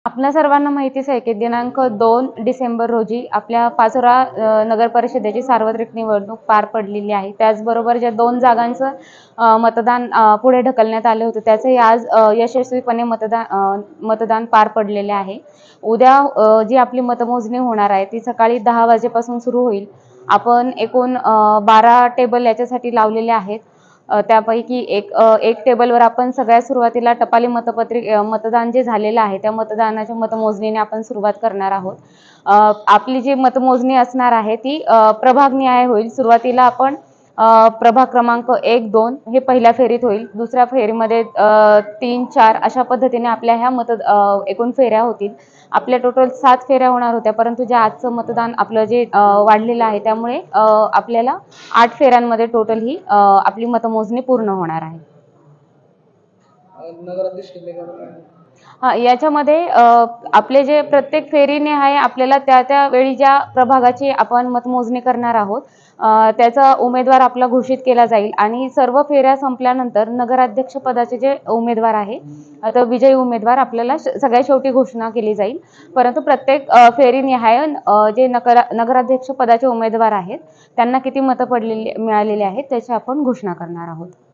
आपल्या सर्वांना माहितीच आहे की दिनांक 2 डिसेंबर रोजी आपल्या पाचोरा नगर परिषदेची सार्वत्रिक निवडणूक पार पडलेली आहे. त्याचबरोबर ज्या 2 जागांचं मतदान पुढे ढकलण्यात आले होते त्याचंही आज यशस्वीपणे मतदान पार पडलेले आहे. उद्या जी आपली मतमोजणी होणार आहे ती सकाळी 10 वाजेपासून सुरू होईल. आपण एकूण 12 टेबल याच्यासाठी लावलेले आहेत. त्यापैकी एक टेबलवर आपण सगळ्यात सुरुवातीला टपाली मतदान जे झालेलं आहे त्या मतदानाच्या मतमोजणीने आपण सुरुवात करणार आहोत. आपली जी मतमोजणी असणार आहे ती प्रभागनिहाय होईल. सुरुवातीला आपण प्रभाग क्रमांक 1, 2 हे पहिल्या फेरीत होईल. दुसऱ्या फेरीमध्ये 3, 4 अशा पद्धतीने आपल्या ह्या एकूण फेऱ्या होतील. आपल्या टोटल 7 फेऱ्या होणार होत्या, परंतु जे आजचं मतदान आपलं जे वाढलेलं आहे त्यामुळे आपल्याला 8 फेऱ्यांमध्ये टोटल ही आपली मतमोजणी पूर्ण होणार आहे. याच्यामध्ये आपले जे प्रत्येक फेरीने आहे आपल्याला त्या वेळी ज्या प्रभागाची आपण मतमोजणी करणार आहोत त्याचा उमेदवार आपला घोषित केला जाईल आणि सर्व फेऱ्या संपल्यानंतर नगराध्यक्ष पदाचे जे उमेदवार आहे आता विजयी उमेदवार आपल्याला सगळ्यात शेवटी घोषणा केली जाईल. परंतु प्रत्येक फेरीनिहाय जे नगराध्यक्ष पदाचे उमेदवार आहेत त्यांना किती मतं मिळालेली आहेत त्याची आपण घोषणा करणार आहोत.